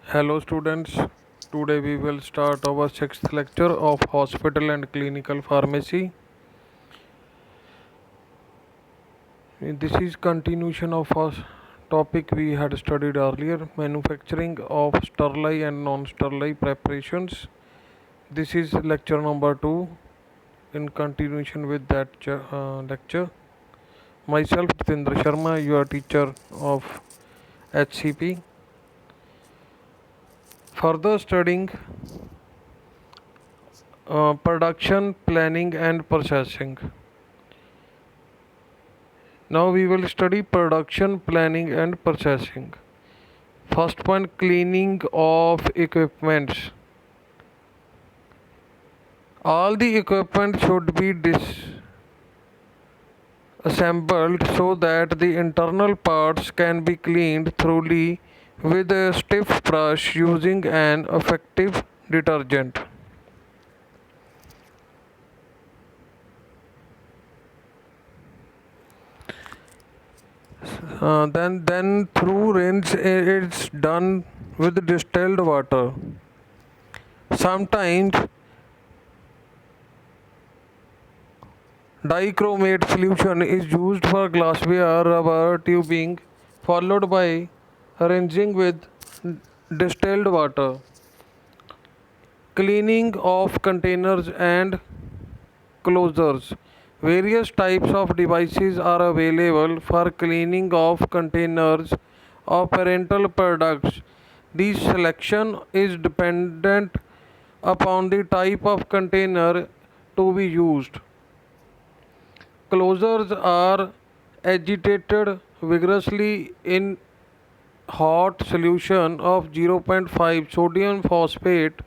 Hello students, today we will start our sixth lecture of hospital and clinical pharmacy. This is continuation of our topic we had studied earlier, manufacturing of sterile and non-sterile preparations. This is lecture number 2 in continuation with that lecture. Myself Jitendra Sharma, your teacher of HCP. Further studying production, planning and processing. Now we will study production, planning and processing. First point, cleaning of equipments. All the equipment should be disassembled so that the internal parts can be cleaned thoroughly with a stiff brush using an effective detergent. Then through rinse it's done with distilled water. Sometimes dichromate solution is used for glassware rubber tubing, followed by rinsing with distilled water. Cleaning of containers and closures. Various types of devices are available for cleaning of containers of parental products. The selection is dependent upon the type of container to be used. Closures are agitated vigorously in hot solution of 0.5 sodium phosphate,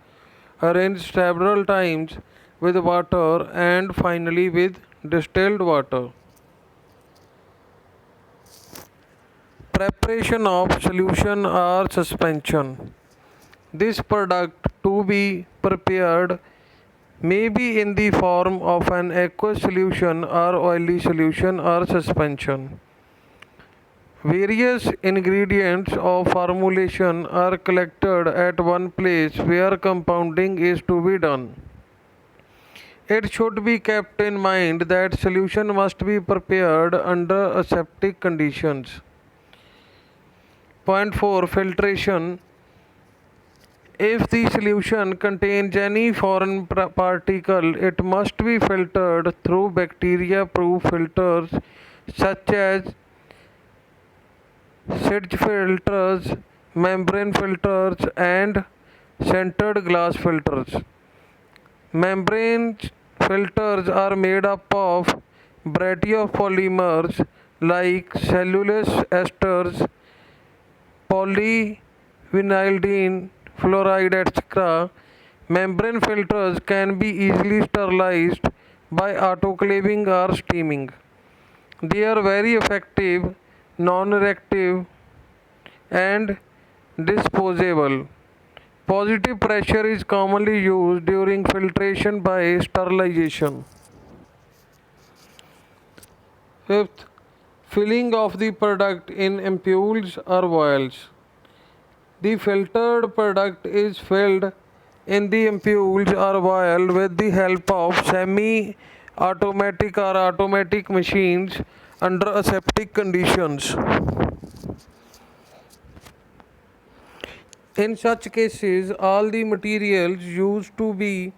rinsed several times with water and finally with distilled water. Preparation of solution or suspension. This product to be prepared may be in the form of an aqueous solution or oily solution or suspension. Various ingredients of formulation are collected at one place where compounding is to be done. It should be kept in mind that solution must be prepared under aseptic conditions. Point 4, filtration. If the solution contains any foreign particle, it must be filtered through bacteria-proof filters such as Sedge filters, membrane filters, and centered glass filters. Membrane filters are made up of variety of polymers like cellulose esters, polyvinylidene fluoride, etc. Membrane filters can be easily sterilized by autoclaving or steaming. They are very effective, non-reactive, and disposable. Positive pressure is commonly used during filtration by sterilization. Fifth, filling of the product in ampoules or vials. The filtered product is filled in the ampoules or vial with the help of semi-automatic or automatic machines under aseptic conditions. In such cases, all the materials used to be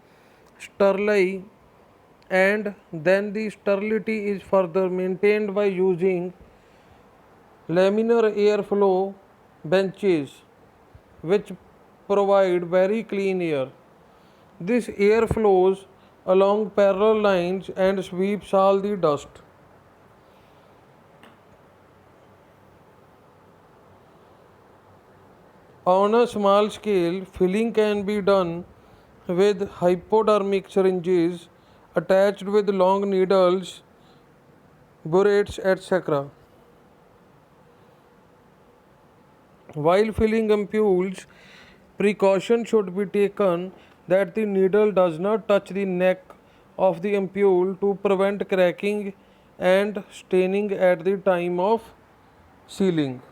sterile and then the sterility is further maintained by using laminar airflow benches which provide very clean air. This air flows along parallel lines and sweeps all the dust. On a small scale, filling can be done with hypodermic syringes attached with long needles, burettes, etc. While filling ampoules, precaution should be taken that the needle does not touch the neck of the ampoule to prevent cracking and staining at the time of sealing.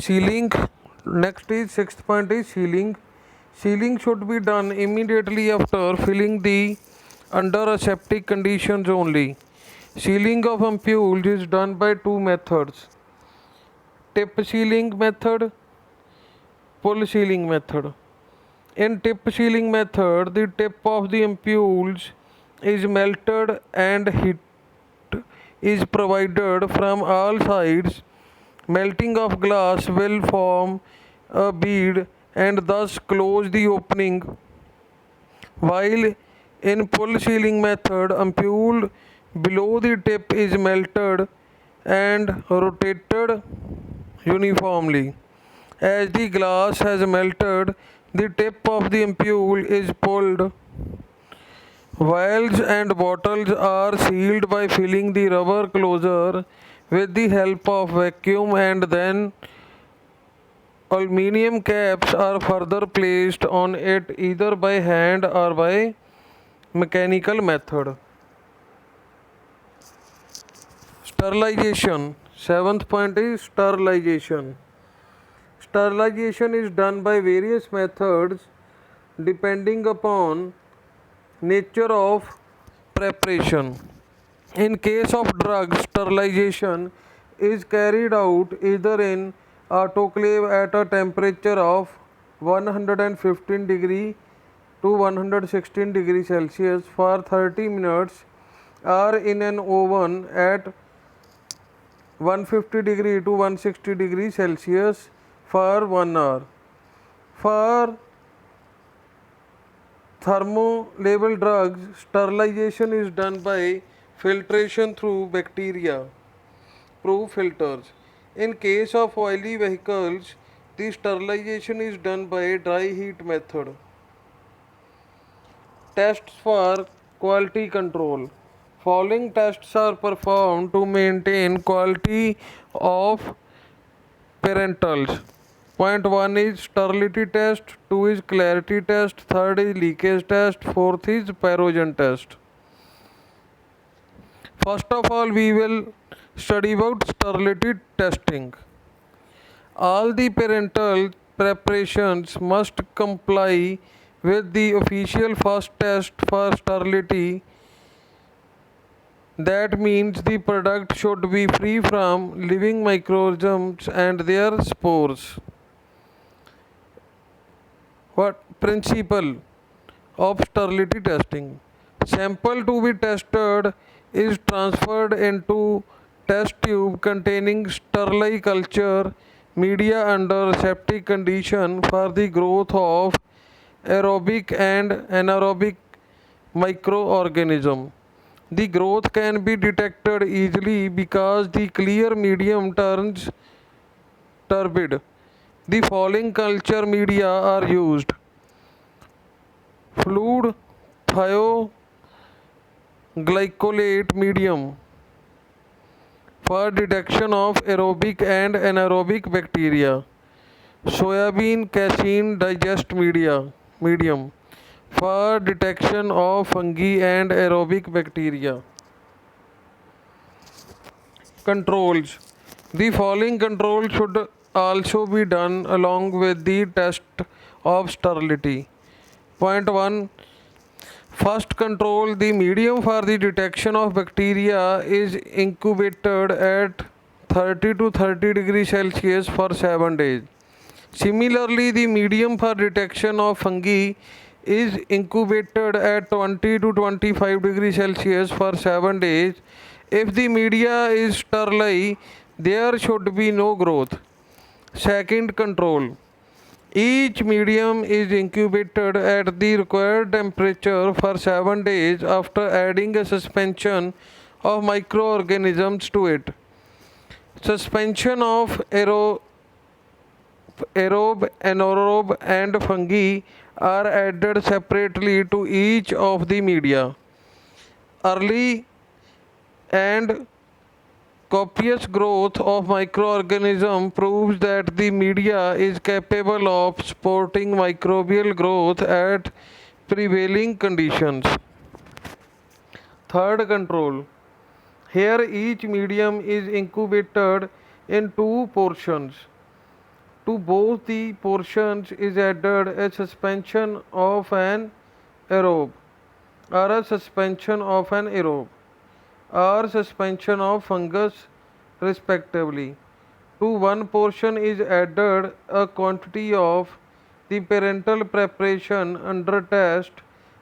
Sealing Next is sixth point is sealing. Sealing should be done immediately after filling the under aseptic conditions only. Sealing of ampules is done by two methods: tip sealing method, pull sealing method. In tip sealing method, the tip of the ampules is melted and heat is provided from all sides. Melting of glass will form a bead and thus close the opening, while in pull sealing method, ampule below the tip is melted and rotated uniformly. As the glass has melted, the tip of the ampule is pulled. Vials and bottles are sealed by filling the rubber closure with the help of vacuum, and then aluminum caps are further placed on it either by hand or by mechanical method. Sterilization. Seventh point is sterilization. Sterilization is done by various methods depending upon nature of preparation. In case of drugs, sterilization is carried out either in autoclave at a temperature of 115 degree to 116 degree Celsius for 30 minutes, or in an oven at 150 degree to 160 degree Celsius for 1 hour. For thermolabile drugs, sterilization is done by filtration through bacteria proof filters. In case of oily vehicles, the sterilization is done by dry heat method. Tests for quality control. Following tests are performed to maintain quality of parentals. Point 1 is sterility test, 2 is clarity test, 3rd is leakage test, 4th is pyrogen test. First of all, we will study about sterility testing. All the parental preparations must comply with the official first test for sterility. That means the product should be free from living microorganisms and their spores. What principle of sterility testing? Sample to be tested is transferred into test tube containing sterile culture media under aseptic condition for the growth of aerobic and anaerobic microorganism. The growth can be detected easily because the clear medium turns turbid. The following culture media are used: fluid thioglycolate medium for detection of aerobic and anaerobic bacteria, soybean casein digest medium for detection of fungi and aerobic bacteria. Controls. The following control should also be done along with the test of sterility. Point 1. First control: the medium for the detection of bacteria is incubated at 30 to 30 degrees Celsius for 7 days. Similarly, the medium for detection of fungi is incubated at 20 to 25 degrees Celsius for 7 days. If the media is sterile, there should be no growth. Second control: each medium is incubated at the required temperature for 7 days after adding a suspension of microorganisms to it. Suspension of aerobe, anaerobe, and fungi are added separately to each of the media. Early and copious growth of microorganism proves that the media is capable of supporting microbial growth at prevailing conditions. Third control. Here each medium is incubated in two portions. To both the portions is added a suspension of an aerobe or a suspension of an aerobe or suspension of fungus respectively. To one portion is added a quantity of the parental preparation under test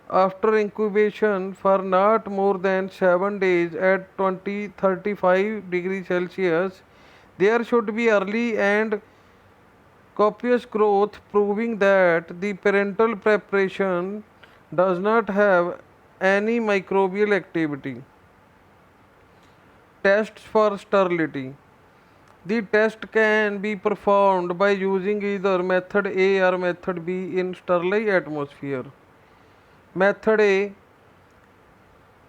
after incubation for not more than 7 days at 20-35 degrees Celsius. There should be early and copious growth, proving that the parental preparation does not have any microbial activity. Tests for sterility. The test can be performed by using either method A or method B in sterile atmosphere. Method A,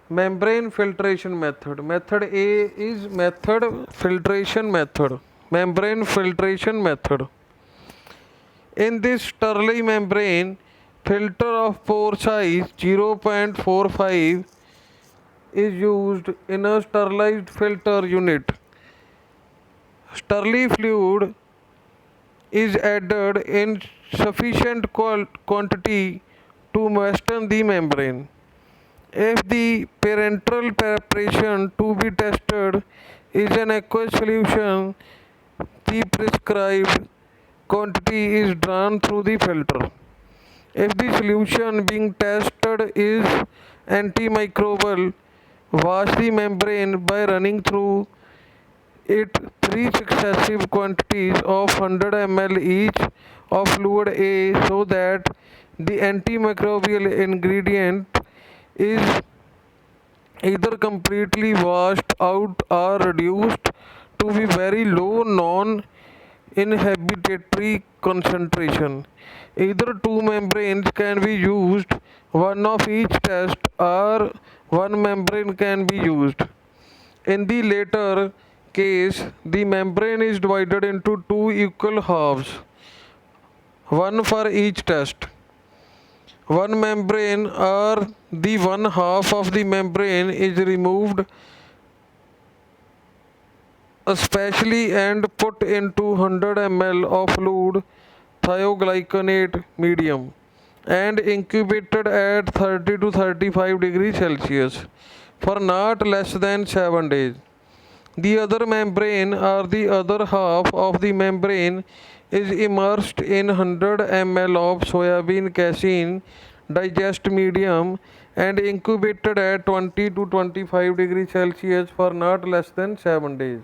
membrane filtration method. Method A is method filtration method. Membrane filtration method. In this sterile membrane, filter of pore size 0.45 is used in a sterilized filter unit. Sterile fluid is added in sufficient quantity to moisten the membrane. If the parental preparation to be tested is an aqueous solution, the prescribed quantity is drawn through the filter. If the solution being tested is antimicrobial, wash the membrane by running through it three successive quantities of 100 ml each of fluid A so that the antimicrobial ingredient is either completely washed out or reduced to be very low non-inhibitory concentration. Either two membranes can be used, one of each test, or one membrane can be used. In the latter case, the membrane is divided into two equal halves, one for each test. One membrane or the one half of the membrane is removed especially and put into 100 ml of fluid thioglycinate medium and incubated at 30 to 35 degrees Celsius for not less than 7 days. The other membrane or the other half of the membrane is immersed in 100 ml of soybean casein digest medium and incubated at 20 to 25 degrees Celsius for not less than 7 days.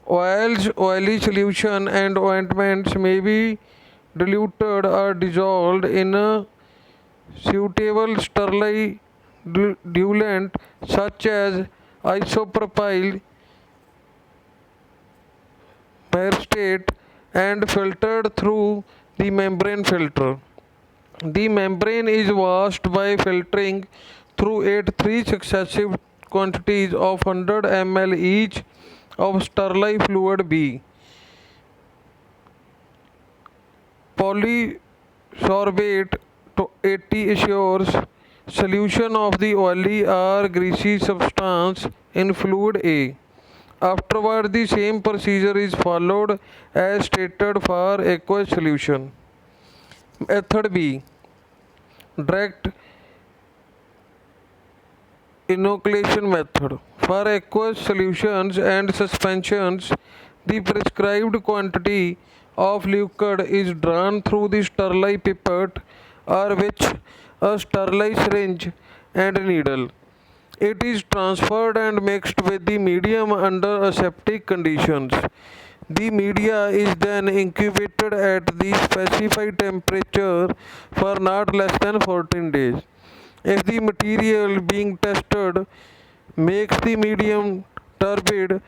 Oils, oily solution and ointments may be diluted or dissolved in a suitable sterile diluent such as isopropyl myristate and filtered through the membrane filter. The membrane is washed by filtering through it three successive quantities of 100 ml each of sterile fluid B. Polysorbate 80 assures solution of the oily or greasy substance in fluid A. Afterward, the same procedure is followed as stated for aqueous solution. Method B, direct inoculation method. For aqueous solutions and suspensions, the prescribed quantity of liquid is drawn through the sterile pipette or which a sterile syringe and needle. It is transferred and mixed with the medium under aseptic conditions. The media is then incubated at the specified temperature for not less than 14 days. If the material being tested makes the medium turbid,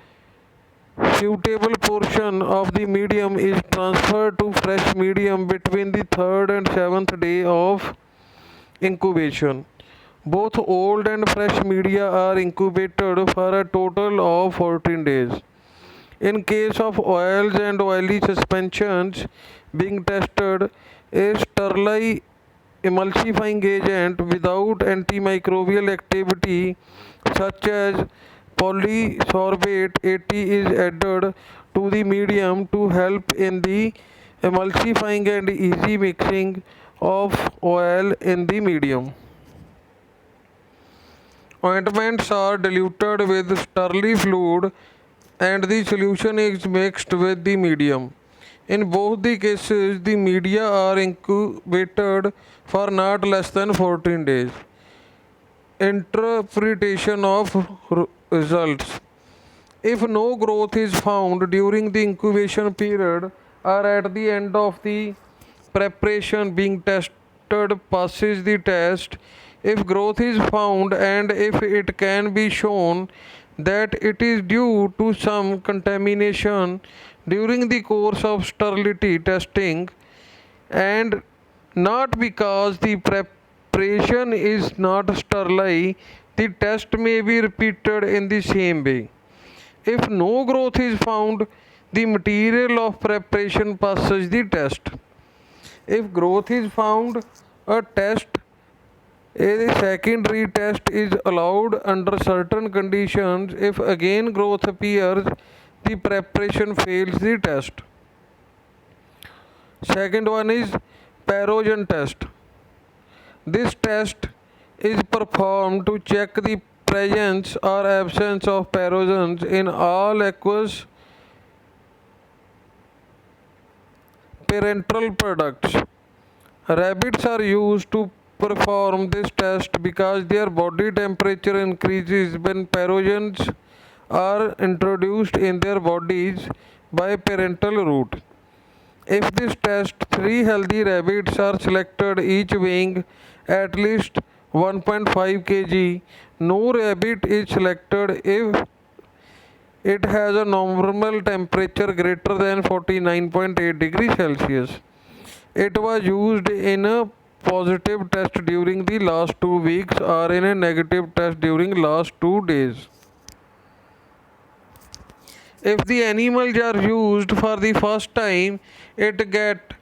suitable portion of the medium is transferred to fresh medium between the third and seventh day of incubation. Both old and fresh media are incubated for a total of 14 days. In case of oils and oily suspensions being tested, a sterile emulsifying agent without antimicrobial activity such as polysorbate 80 is added to the medium to help in the emulsifying and easy mixing of oil in the medium. Ointments are diluted with sterling fluid and the solution is mixed with the medium. In both the cases, the media are incubated for not less than 14 days. Interpretation of results. If no growth is found during the incubation period or at the end of the preparation being tested passes the test, if growth is found and if it can be shown that it is due to some contamination during the course of sterility testing and not because the preparation is not sterile, the test may be repeated in the same way. If no growth is found, the material of preparation passes the test. If growth is found, a secondary test is allowed under certain conditions. If again growth appears, the preparation fails the test. Second one is Parogen test. This test is performed to check the presence or absence of parogens in all aqueous parenteral products. Rabbits are used to perform this test because their body temperature increases when parogens are introduced in their bodies by parental route. If this test, 3 healthy rabbits are selected, each weighing at least 1.5 kg. No rabbit is selected if it has a normal temperature greater than 49.8 degrees Celsius. It was used in a positive test during the last 2 weeks or in a negative test during last 2 days. If the animals are used for the first time, it get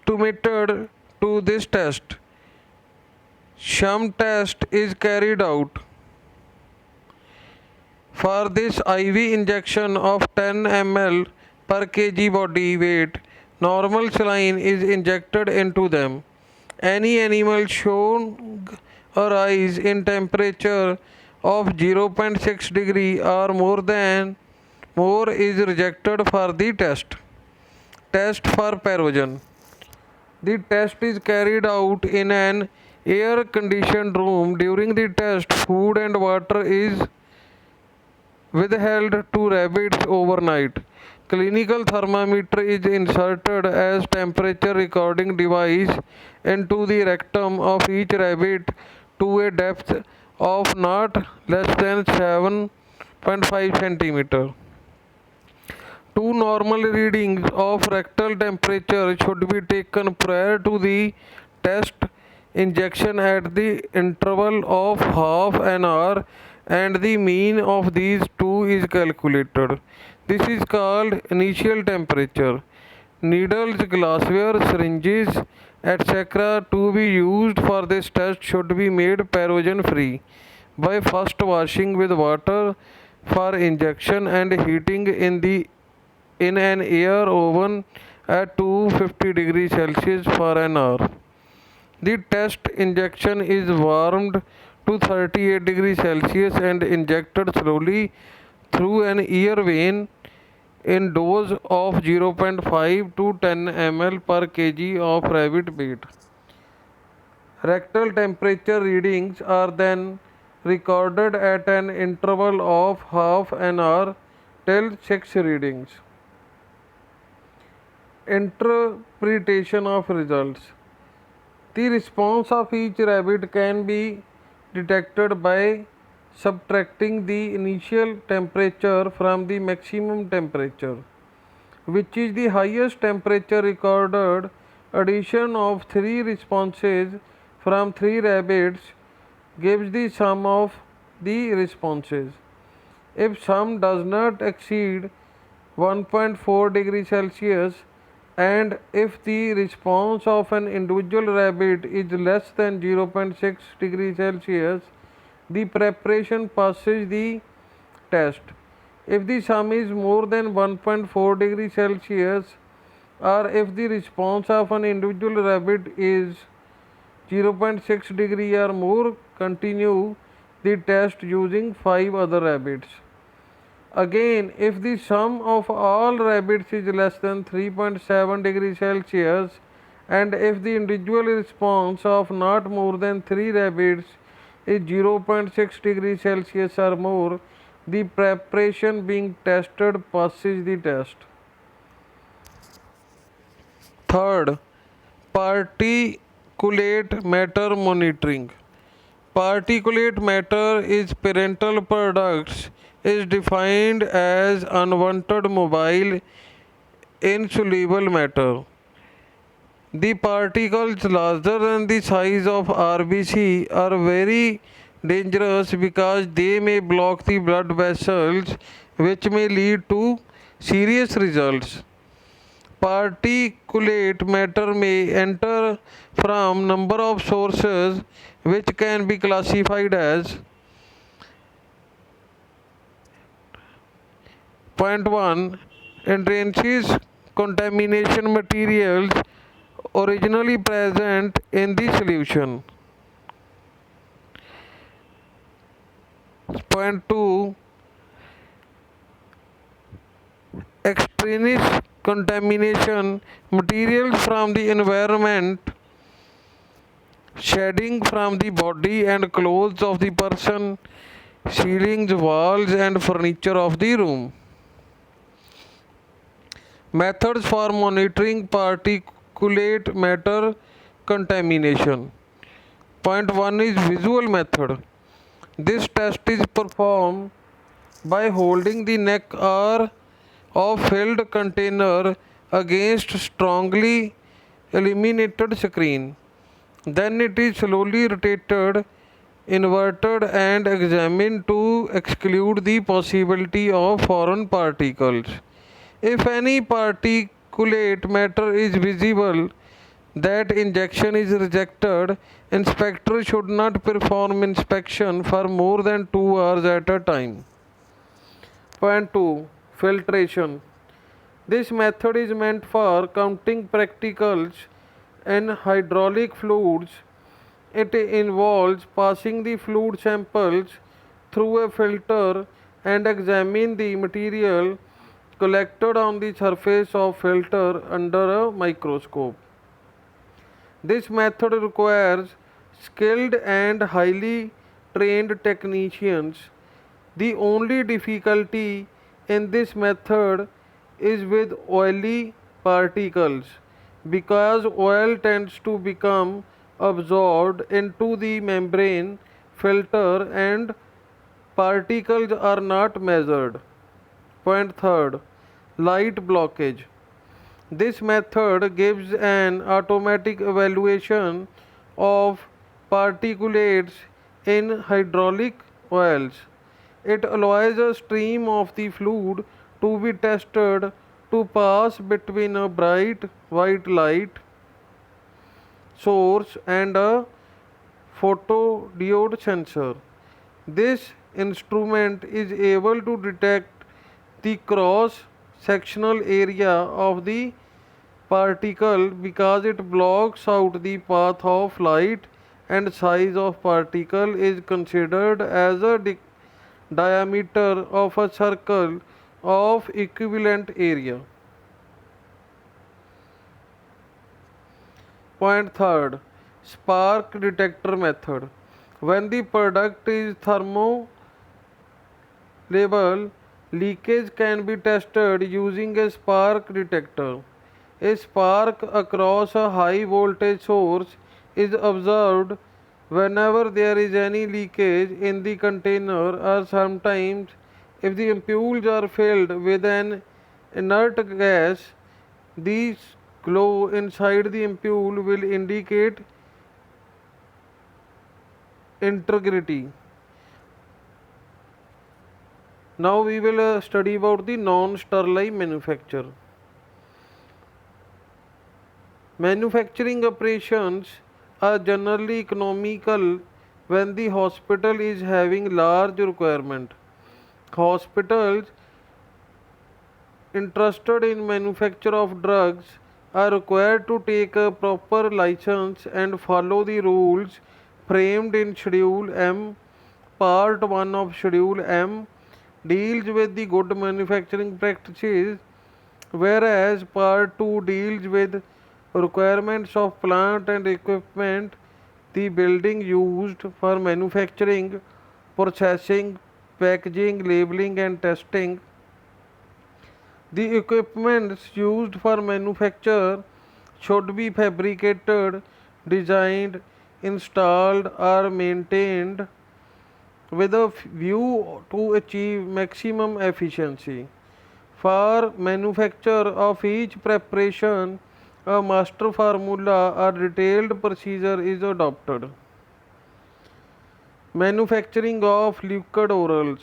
submitted to this test. Sham test is carried out. For this IV injection of 10 ml per kg body weight, normal saline is injected into them. Any animal shown a rise in temperature of 0.6 degree or more is rejected for the test. Test for parogen. The test is carried out in an air conditioned room. During the test, food and water is withheld to rabbits overnight. Clinical thermometer is inserted as temperature recording device into the rectum of each rabbit to a depth of not less than 7.5 centimeter. Two normal readings of rectal temperature should be taken prior to the test injection at the interval of half an hour and the mean of these two is calculated. This is called initial temperature. Needles, glassware, syringes, etc. to be used for this test should be made parogen free by first washing with water for injection and heating in an air oven at 250 degrees Celsius for an hour. The test injection is warmed to 38 degrees Celsius and injected slowly through an ear vein in dose of 0.5 to 10 ml per kg of rabbit weight. Rectal temperature readings are then recorded at an interval of half an hour till 6 readings. Interpretation of results. The response of each rabbit can be detected by subtracting the initial temperature from the maximum temperature, which is the highest temperature recorded. Addition of 3 responses from 3 rabbits gives the sum of the responses. If sum does not exceed 1.4 degrees Celsius and if the response of an individual rabbit is less than 0.6 degrees Celsius, the preparation passes the test. If the sum is more than 1.4 degrees Celsius, or if the response of an individual rabbit is 0.6 degree or more, continue the test using 5 other rabbits. Again, if the sum of all rabbits is less than 3.7 degrees Celsius, and if the individual response of not more than 3 rabbits is 0.6 degrees Celsius or more, the preparation being tested passes the test. Third, particulate matter monitoring. Particulate matter is parental products is defined as unwanted mobile insoluble matter. The particles larger than the size of RBC are very dangerous because they may block the blood vessels, which may lead to serious results. Particulate matter may enter from number of sources which can be classified as point 1 entrances contamination materials originally present in the solution. Point 2 extraneous contamination materials from the environment, shedding from the body and clothes of the person, ceilings, walls, and furniture of the room. Methods for monitoring particulate matter contamination. Point 1 is visual method. This test is performed by holding the neck or of filled container against strongly illuminated screen. Then it is slowly rotated, inverted and examined to exclude the possibility of foreign particles. If any particulate matter is visible, that injection is rejected. Inspector should not perform inspection for more than 2 hours at a time. Point 2 filtration. This method is meant for counting particles in hydraulic fluids. It involves passing the fluid samples through a filter and examine the material collected on the surface of filter under a microscope. This method requires skilled and highly trained technicians. The only difficulty in this method is with oily particles because oil tends to become absorbed into the membrane filter and particles are not measured. Point 3 light blockage. This method gives an automatic evaluation of particulates in hydraulic oils. It allows a stream of the fluid to be tested to pass between a bright white light source and a photodiode sensor. This instrument is able to detect the cross sectional area of the particle because it blocks out the path of light, and size of particle is considered as a diameter of a circle of equivalent area. Point 3 spark detector method. When the product is thermolabile, leakage can be tested using a spark detector. A spark across a high voltage source is observed whenever there is any leakage in the container, or sometimes if the ampoules are filled with an inert gas. The glow inside the ampoule will indicate integrity. Now we will study about the non-sterile manufacture. Manufacturing operations are generally economical when the hospital is having large requirement. Hospitals interested in manufacture of drugs are required to take a proper license and follow the rules framed in Schedule M. Part 1 of Schedule M deals with the good manufacturing practices, whereas Part 2 deals with requirements of plant and equipment, the building used for manufacturing, processing, packaging, labeling, and testing. The equipments used for manufacture should be fabricated, designed, installed, or maintained with a view to achieve maximum efficiency. For manufacture of each preparation, a master formula or detailed procedure is adopted. Manufacturing of liquid orals.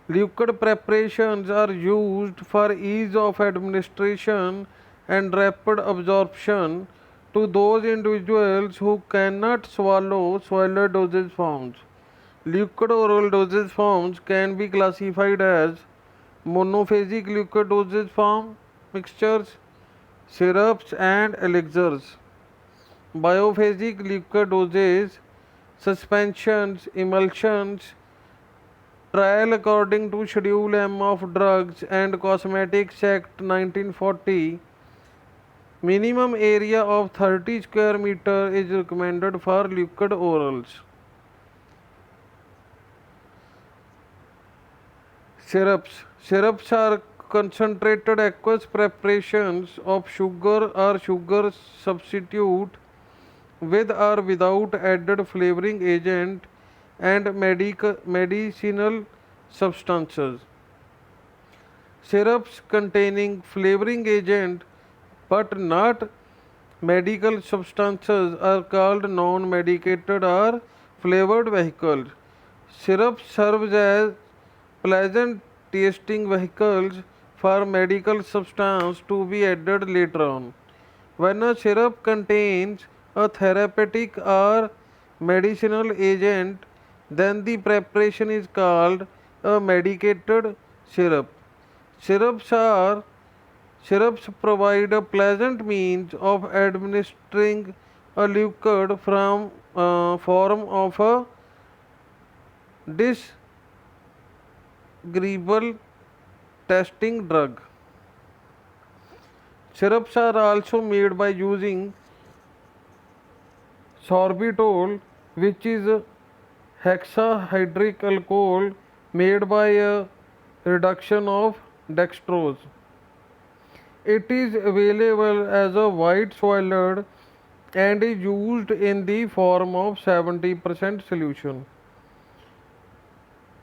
Liquid preparations are used for ease of administration and rapid absorption to those individuals who cannot swallow solid dosage forms. Liquid oral dosage forms can be classified as monophasic liquid dosage form, mixtures, syrups, and elixirs. Biophasic liquid dosage, suspensions, emulsions. Trial according to Schedule M of Drugs and Cosmetics Act 1940. Minimum area of 30 square meter is recommended for liquid orals. Syrups. Syrups are concentrated aqueous preparations of sugar or sugar substitute with or without added flavoring agent and medicinal substances. Syrups containing flavoring agent but not medical substances are called non-medicated or flavored vehicles. Syrup serves as pleasant tasting vehicles for medical substance to be added later on. When a syrup contains a therapeutic or medicinal agent, then the preparation is called a medicated syrup. Syrups are Syrups provide a pleasant means of administering a liquid from form of a disagreeable tasting drug. Syrups are also made by using sorbitol, which is a hexahydric alcohol made by a reduction of dextrose. It is available as a white solid and is used in the form of 70% solution.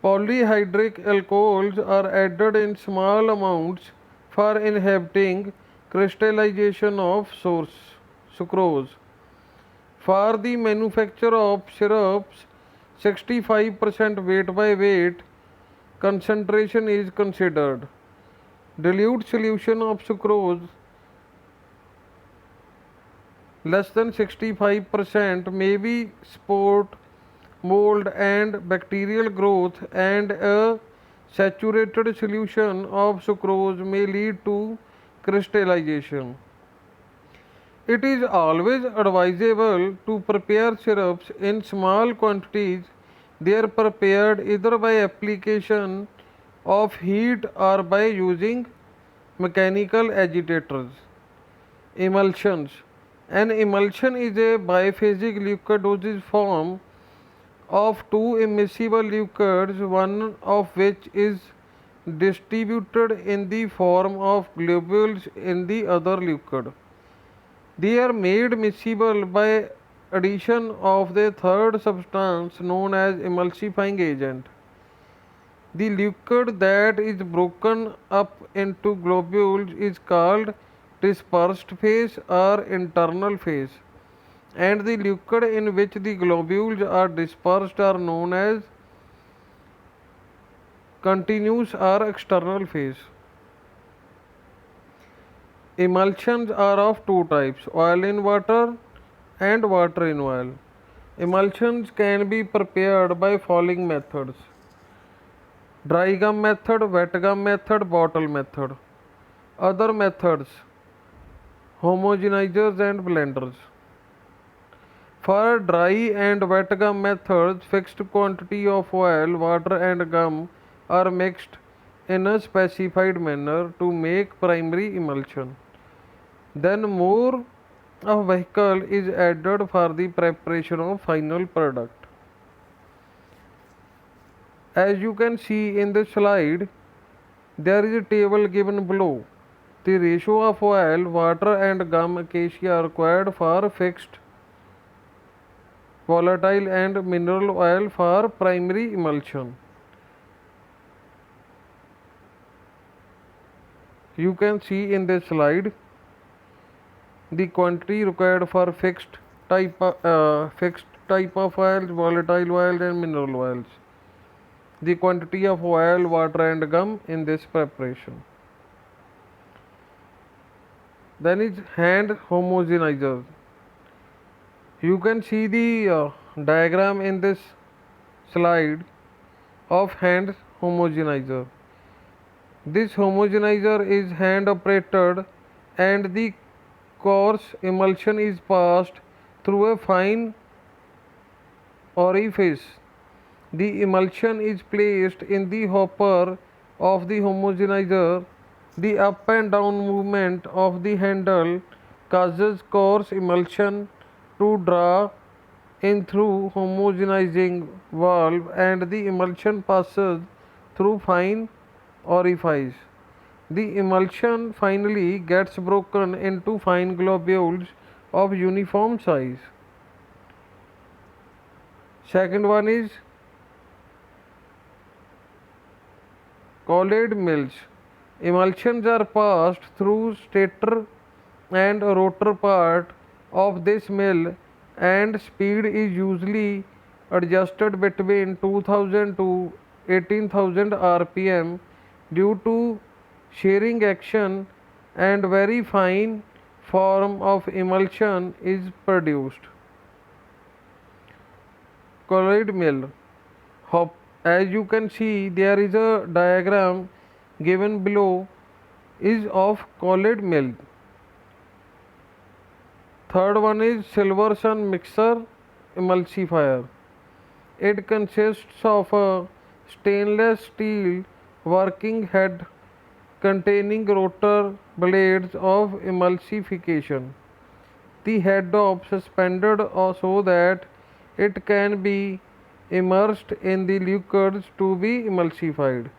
Polyhydric alcohols are added in small amounts for inhibiting crystallization of sucrose. For the manufacture of syrups, 65% weight by weight concentration is considered. Dilute solution of sucrose less than 65% may be support mold and bacterial growth, and a saturated solution of sucrose may lead to crystallization. It is always advisable to prepare syrups in small quantities. They are prepared either by application of heat or by using mechanical agitators. Emulsions. An emulsion is a biphasic liquid dosage form of two immiscible liquids, one of which is distributed in the form of globules in the other liquid. They are made miscible by addition of the third substance known as emulsifying agent. The liquid that is broken up into globules is called dispersed phase or internal phase, and the liquid in which the globules are dispersed are known as continuous or external phase. Emulsions are of two types: oil in water and water in oil. Emulsions can be prepared by following methods. dry gum method, wet gum method, bottle method. Other methods, homogenizers and blenders. For dry and wet gum methods, fixed quantity of oil, water and gum are mixed in a specified manner to make primary emulsion. Then more of vehicle is added for the preparation of final product. As you can see in the slide, there is a table given below. The ratio of oil, water and gum acacia required for fixed, volatile and mineral oil for primary emulsion. You can see in this slide the quantity required for fixed type of oils, volatile oils and mineral oils. The quantity of oil, water and gum in this preparation. Then is hand homogenizer. You can see the diagram in this slide of hand homogenizer. This homogenizer is hand operated and the coarse emulsion is passed through a fine orifice. The emulsion is placed in the hopper of the homogenizer. The up and down movement of the handle causes coarse emulsion to draw in through homogenizing valve and the emulsion passes through fine orifice. The emulsion finally gets broken into fine globules of uniform size. Second one is colloid mills. Emulsions are passed through stator and rotor part of this mill and speed is usually adjusted between 2000 to 18,000 rpm due to shearing action and very fine form of emulsion is produced. Colloid mill. As you can see, there is a diagram given below is of colloid mill. Third one is Silverson mixer emulsifier. It consists of a stainless steel working head containing rotor blades of emulsification. The head is suspended so that it can be immersed in the liquids to be emulsified.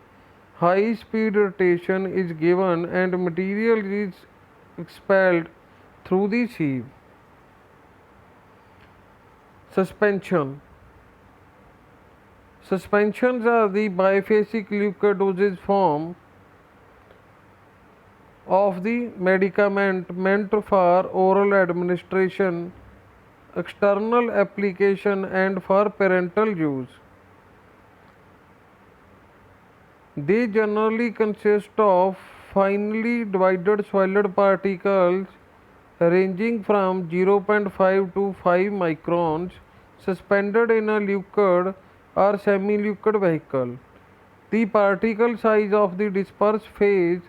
High speed rotation is given and material is expelled through the sieve. Suspension. Suspensions are the biphasic liquid dosage form of the medicament meant for oral administration, external application and for parenteral use. They generally consist of finely divided solid particles ranging from 0.5 to 5 microns suspended in a liquid or semi-liquid vehicle. The particle size of the dispersed phase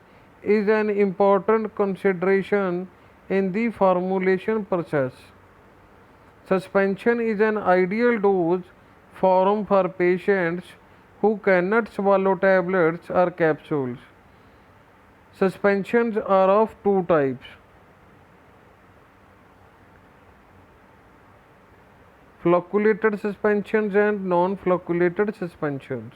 is an important consideration in the formulation process. Suspension is an ideal dose form for patients who cannot swallow tablets or capsules. Suspensions are of two types: flocculated suspensions and non-flocculated suspensions.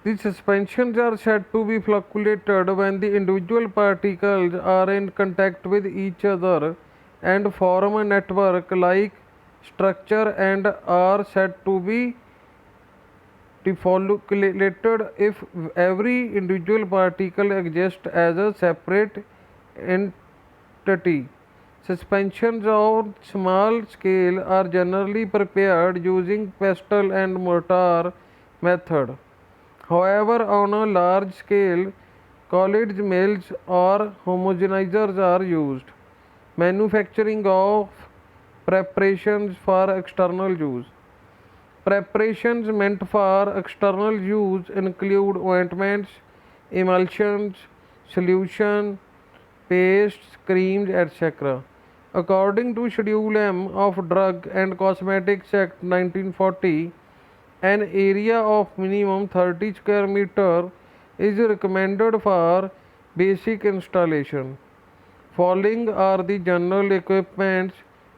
The suspensions are said to be flocculated when the individual particles are in contact with each other and form a network-like structure and are said to be deflocculated if every individual particle exists as a separate entity. Suspensions on small scale are generally prepared using pestle and mortar method. However, on a large scale, colloid mills or homogenizers are used. Manufacturing of Preparations for external use. Preparations meant for external use include ointments, emulsions, solution, pastes, creams, etc. According to Schedule M of Drug and Cosmetics Act 1940, an area of minimum 30 square meter is recommended for basic installation. Following are the general equipments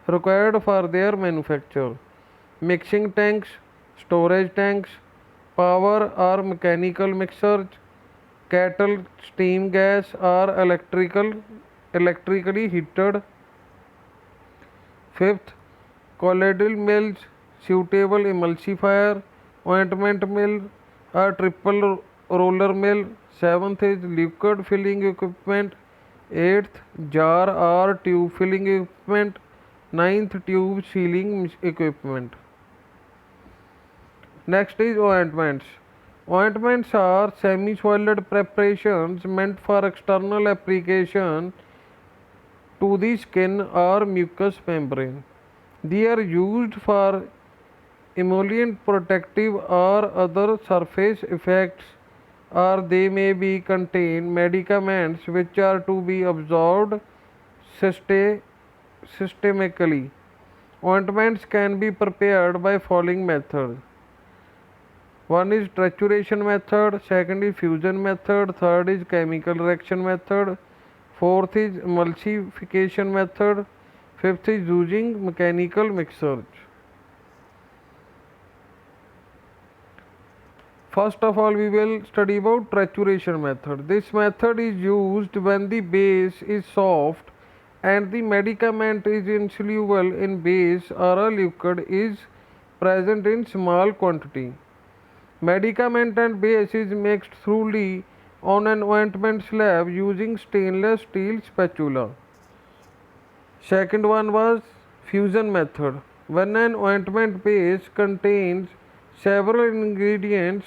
required for their manufacture: mixing tanks, storage tanks, power or mechanical mixers, kettle, steam gas or electrically heated. Fifth, colloidal mills, suitable emulsifier, ointment mill, a triple roller mill. Seventh is liquid filling equipment. Eighth, jar or tube filling equipment. Ninth, tube sealing equipment. Next is ointments. Ointments are semi-solid preparations meant for external application to the skin or mucous membrane. They are used for emollient protective or other surface effects, or they may be contain medicaments which are to be absorbed systemically. Ointments can be prepared by following methods. One is trituration method, second is fusion method, third is chemical reaction method, fourth is emulsification method, fifth is using mechanical mixers. First of all, we will study about trituration method. This method is used when the base is soft and the medicament is insoluble in base or a liquid is present in small quantity. Medicament and base is mixed thoroughly on an ointment slab using stainless steel spatula. Second one was fusion method. When an ointment base contains several ingredients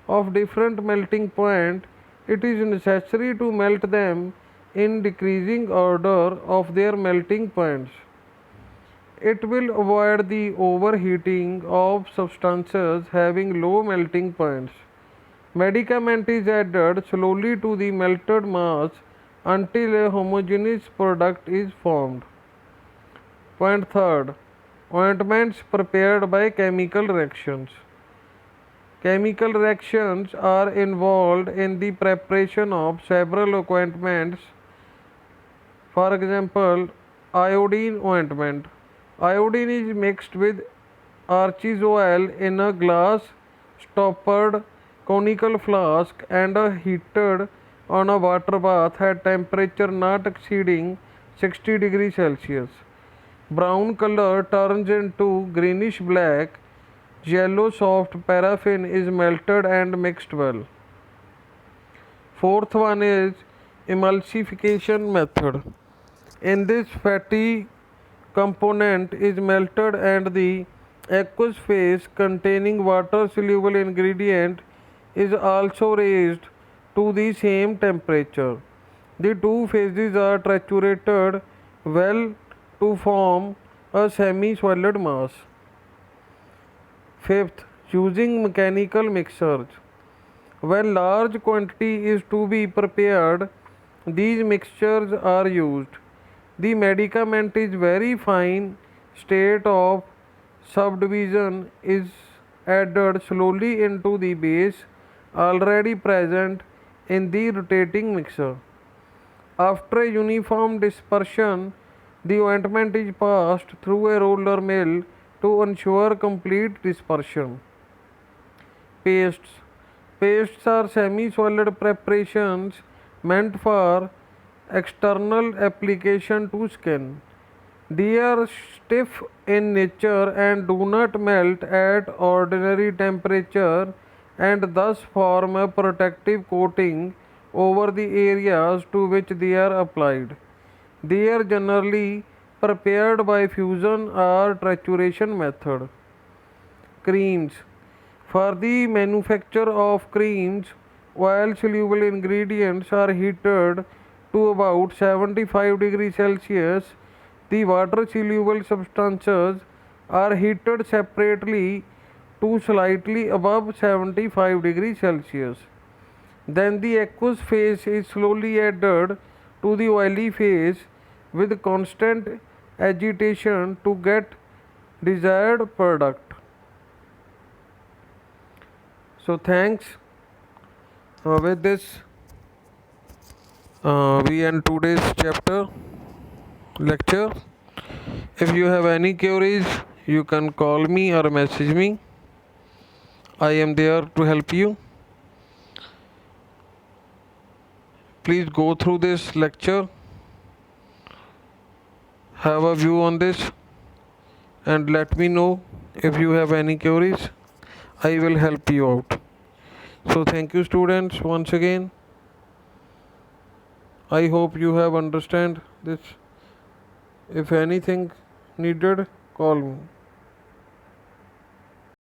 of different melting point, it is necessary to melt them in decreasing order of their melting points. It will avoid the overheating of substances having low melting points. Medicament is added slowly to the melted mass until a homogeneous product is formed. Point third, ointments prepared by chemical reactions. Chemical reactions are involved in the preparation of several ointments. For example, iodine ointment. Iodine is mixed with arches oil in a glass stoppered conical flask and heated on a water bath at temperature not exceeding 60 degrees Celsius. Brown color turns into greenish black. Yellow soft paraffin is melted and mixed well. Fourth one is emulsification method. In this, fatty component is melted and the aqueous phase containing water soluble ingredient is also raised to the same temperature. The two phases are triturated well to form a semi-solid mass. Fifth, using mechanical mixers. When large quantity is to be prepared, these mixtures are used. The medicament is very fine state of subdivision is added slowly into the base already present in the rotating mixer. After a uniform dispersion, the ointment is passed through a roller mill to ensure complete dispersion. Pastes. Pastes are semi-solid preparations meant for external application to skin. They are stiff in nature and do not melt at ordinary temperature and thus form a protective coating over the areas to which they are applied. They are generally prepared by fusion or trituration method. Creams. For the manufacture of creams, oil soluble ingredients are heated to about 75 degrees Celsius The water soluble substances are heated separately to slightly above 75 degrees Celsius. Then the aqueous phase is slowly added to the oily phase with constant agitation to get desired product. So thanks. With this, we end today's chapter lecture. If you have any queries, you can call me or message me. I am there to help you. Please go through this lecture, have a view on this, and let me know if you have any queries. I will help you out. So thank you students once again. I hope you have understand this. If anything needed, call me.